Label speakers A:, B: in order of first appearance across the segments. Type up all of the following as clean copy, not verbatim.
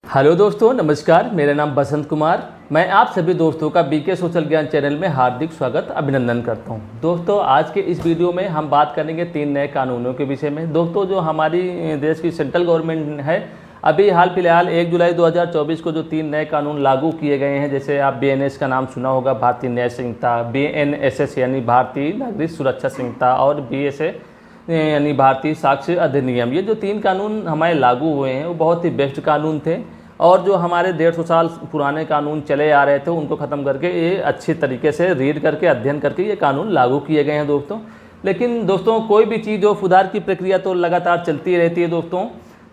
A: Hello दोस्तों, नमस्कार। मेरा नाम बसंत कुमार। मैं आप सभी दोस्तों का बीके सोशल ज्ञान चैनल में हार्दिक स्वागत अभिनंदन करता हूं। दोस्तों, आज के इस वीडियो में हम बात करेंगे 3 नए कानूनों के विषय में। दोस्तों, जो हमारी देश की सेंट्रल गवर्नमेंट है, अभी हाल फिलहाल 1 जुलाई 2024 को जो 3 नए कानून लागू किए गए हैं, जैसे आप BNS का नाम सुना होगा, भारतीय न्याय संहिता, BNSS यानी भारतीय नागरिक सुरक्षा संहिता, और BSA यानी भारतीय साक्ष्य अधिनियम। ये जो 3 कानून हमारे लागू हुए हैं वो बहुत ही बेस्ट कानून थे, और जो हमारे 150 साल पुराने कानून चले आ रहे थे उनको ख़त्म करके ये अच्छी तरीके से रीड करके अध्ययन करके ये कानून लागू किए गए हैं दोस्तों। लेकिन दोस्तों, कोई भी चीज़ जो सुधार की प्रक्रिया तो लगातार चलती रहती है दोस्तों।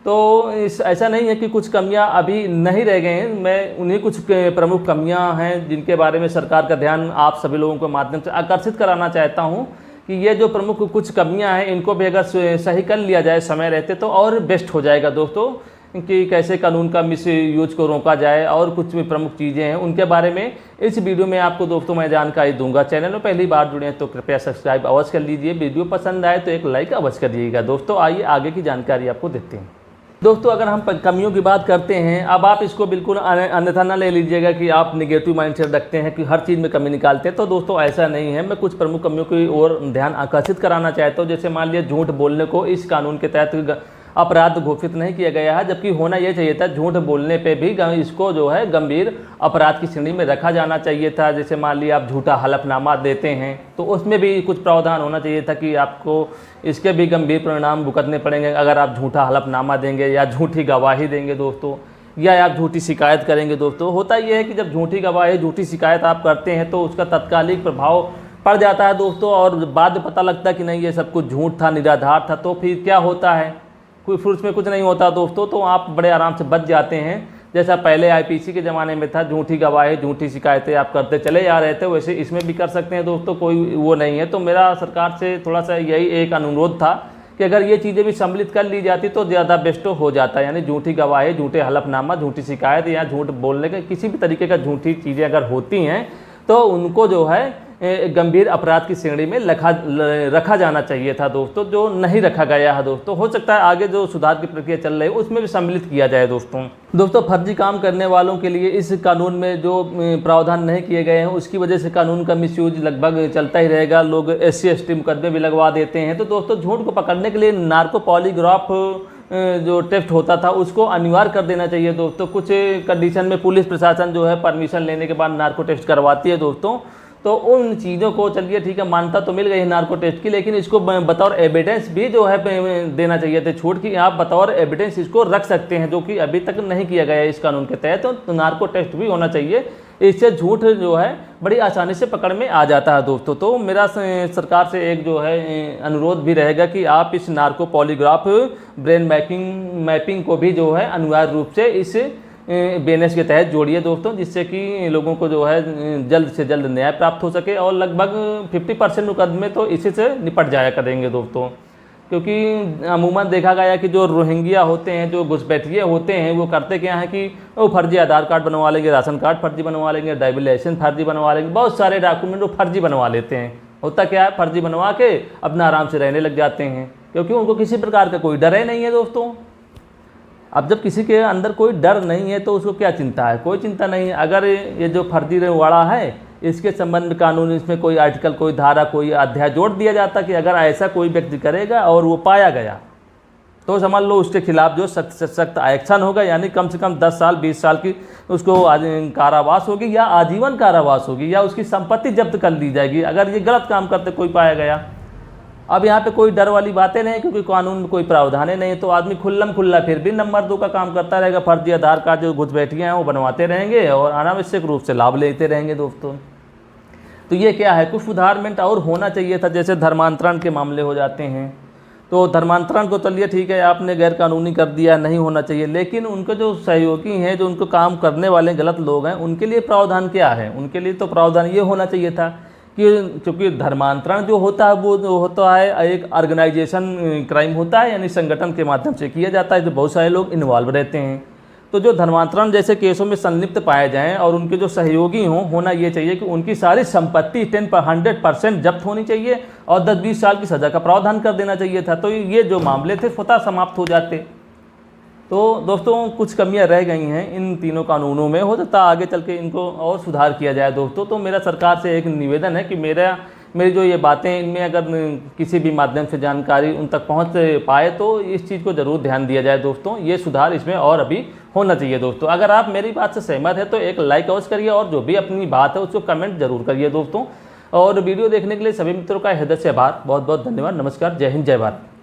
A: तो ऐसा नहीं है कि कुछ कमियां अभी नहीं रह गए हैं। मैं उन्हीं कुछ प्रमुख कमियां हैं जिनके बारे में सरकार का ध्यान आप सभी लोगों के माध्यम से आकर्षित कराना चाहता हूं कि ये जो प्रमुख कुछ कमियां हैं इनको भी अगर सही कर लिया जाए समय रहते तो और बेस्ट हो जाएगा दोस्तों, कि कैसे कानून का मिस यूज को रोका जाए और कुछ भी प्रमुख चीज़ें हैं उनके बारे में इस वीडियो में आपको दोस्तों मैं जानकारी दूंगा। चैनल में पहली बार जुड़े हैं तो कृपया सब्सक्राइब अवश्य कर लीजिए। वीडियो पसंद आए तो एक लाइक अवश्य करिएगा। दोस्तों, आइए आगे की जानकारी आपको देते हैं। दोस्तों, अगर हम कमियों की बात करते हैं, अब आप इसको बिल्कुल अन्यथा ना ले लीजिएगा कि आप निगेटिव माइंडसेट रखते हैं कि हर चीज़ में कमी निकालते हैं। तो दोस्तों, ऐसा नहीं है। मैं कुछ प्रमुख कमियों की ओर ध्यान आकर्षित कराना चाहता हूँ। जैसे मान लिया, झूठ बोलने को इस कानून के तहत अपराध घोषित नहीं किया गया है, जबकि होना यह चाहिए था। झूठ बोलने पे भी इसको जो है गंभीर अपराध की श्रेणी में रखा जाना चाहिए था। जैसे मान लिया आप झूठा हलफनामा देते हैं तो उसमें भी कुछ प्रावधान होना चाहिए था कि आपको इसके भी गंभीर परिणाम भुगतने पड़ेंगे अगर आप झूठा हलफनामा देंगे या झूठी गवाही देंगे दोस्तों, या आप झूठी शिकायत करेंगे। दोस्तों, होता यह है कि जब झूठी गवाही झूठी शिकायत आप करते हैं तो उसका तत्कालिक प्रभाव पड़ जाता है दोस्तों, और बाद में पता लगता है कि नहीं ये सब कुछ झूठ था, निराधार था। तो फिर क्या होता है, कोई फ्रूट्स में कुछ नहीं होता दोस्तों। तो आप बड़े आराम से बच जाते हैं। जैसा पहले IPC के ज़माने में था, झूठी गवाही झूठी शिकायतें आप करते चले आ रहे थे, वैसे इसमें भी कर सकते हैं दोस्तों, कोई वो नहीं है। तो मेरा सरकार से थोड़ा सा यही एक अनुरोध था कि अगर ये चीज़ें भी सम्मिलित कर ली जाती तो ज़्यादा बेस्ट हो जाता है। यानी झूठी गवाही, झूठे हलफनामा, झूठी शिकायत या झूठ बोलने के किसी भी तरीके का झूठी चीज़ें अगर होती हैं तो उनको जो है गंभीर अपराध की श्रेणी में रखा जाना चाहिए था दोस्तों, जो नहीं रखा गया है दोस्तों। हो सकता है आगे जो सुधार की प्रक्रिया चल रही है उसमें भी सम्मिलित किया जाए दोस्तों। फर्जी काम करने वालों के लिए इस कानून में जो प्रावधान नहीं किए गए हैं उसकी वजह से कानून का मिसयूज लगभग चलता ही रहेगा। लोग SC ST मुकदमे भी लगवा देते हैं। तो दोस्तों, झूठ को पकड़ने के लिए नार्को पॉलीग्राफ जो टेस्ट होता था उसको अनिवार्य कर देना चाहिए दोस्तों। कुछ कंडीशन में पुलिस प्रशासन जो है परमिशन लेने के बाद नार्को टेस्ट करवाती है दोस्तों। तो उन चीज़ों को चलिए ठीक है, मान्यता तो मिल गई है नार्को टेस्ट की, लेकिन इसको बतौर एविडेंस भी जो है देना चाहिए थे छूट की। आप बतौर एविडेंस इसको रख सकते हैं, जो कि अभी तक नहीं किया गया है इस कानून के तहत। तो नार्को टेस्ट भी होना चाहिए। इससे झूठ जो है बड़ी आसानी से पकड़ में आ जाता है दोस्तों। तो मेरा सरकार से एक जो है अनुरोध भी रहेगा कि आप इस नार्को पॉलीग्राफ ब्रेन मैपिंग को भी जो है अनिवार्य रूप से इस BNS के तहत जोड़िए दोस्तों, जिससे कि लोगों को जो है जल्द से जल्द न्याय प्राप्त हो सके। और लगभग 50% मुकदमे तो इसी से निपट जाया करेंगे दोस्तों। क्योंकि अमूमन देखा गया कि जो रोहिंग्या होते हैं, जो घुसपैठिए होते हैं, वो करते क्या है कि वो फर्जी आधार कार्ड बनवा लेंगे, राशन कार्ड फर्जी बनवा लेंगे, ड्राइविंग लाइसेंस फर्जी बनवा लेंगे, बहुत सारे डॉक्यूमेंट वो फर्जी बनवा लेते हैं। होता क्या है, फर्जी बनवा के अपना आराम से रहने लग जाते हैं, क्योंकि उनको किसी प्रकार का कोई डर ही नहीं है दोस्तों। अब जब किसी के अंदर कोई डर नहीं है तो उसको क्या चिंता है, कोई चिंता नहीं है। अगर ये जो फर्जी वाड़ा है इसके संबंध में कानून, इसमें कोई आर्टिकल, कोई धारा, कोई अध्याय जोड़ दिया जाता कि अगर ऐसा कोई व्यक्ति करेगा और वो पाया गया तो समझ लो उसके खिलाफ जो सख्त से सख्त एक्शन होगा। यानी कम से कम 10 साल 20 साल की उसको कारावास होगी या आजीवन कारावास होगी, या उसकी संपत्ति जब्त कर ली जाएगी अगर ये गलत काम करते कोई पाया गया। अब यहाँ पे कोई डर वाली बातें नहीं, क्योंकि कानून में कोई प्रावधान नहीं है। तो आदमी खुल्लम खुल्ला फिर भी नंबर 2 का काम करता रहेगा। फर्जी आधार कार्ड जो घुसपैठिए हैं वो बनवाते रहेंगे और अनावश्यक रूप से लाभ लेते रहेंगे दोस्तों। तो ये क्या है, कुछ सुधारमेंट और होना चाहिए था। जैसे धर्मांतरण के मामले हो जाते हैं, तो धर्मांतरण को चलिए ठीक है आपने गैर कानूनी कर दिया, नहीं होना चाहिए, लेकिन उनके जो सहयोगी हैं, जो उनको काम करने वाले गलत लोग हैं, उनके लिए प्रावधान क्या है। उनके लिए तो प्रावधान ये होना चाहिए था कि क्योंकि धर्मांतरण जो होता है वो होता है एक ऑर्गेनाइजेशन क्राइम होता है, यानी संगठन के माध्यम से किया जाता है, जो बहुत सारे लोग इन्वॉल्व रहते हैं। तो जो धर्मांतरण जैसे केसों में संलिप्त पाए जाएं और उनके जो सहयोगी हों, होना ये चाहिए कि उनकी सारी संपत्ति 100% जब्त होनी चाहिए और 10-20 साल की सज़ा का प्रावधान कर देना चाहिए था। तो ये जो मामले थे स्वतः समाप्त हो जाते। तो दोस्तों कुछ कमियां रह गई हैं इन तीनों कानूनों में, हो सकता है आगे चल के इनको और सुधार किया जाए दोस्तों। तो मेरा सरकार से एक निवेदन है कि मेरी जो ये बातें इनमें अगर किसी भी माध्यम से जानकारी उन तक पहुंच पाए तो इस चीज़ को ज़रूर ध्यान दिया जाए दोस्तों। ये सुधार इसमें और अभी होना चाहिए दोस्तों। अगर आप मेरी बात से सहमत है तो एक लाइक अवश्य करिए और जो भी अपनी बात है उसको कमेंट जरूर करिए दोस्तों। और वीडियो देखने के लिए सभी मित्रों का हृदय से आभार, बहुत बहुत धन्यवाद। नमस्कार, जय हिंद, जय भारत।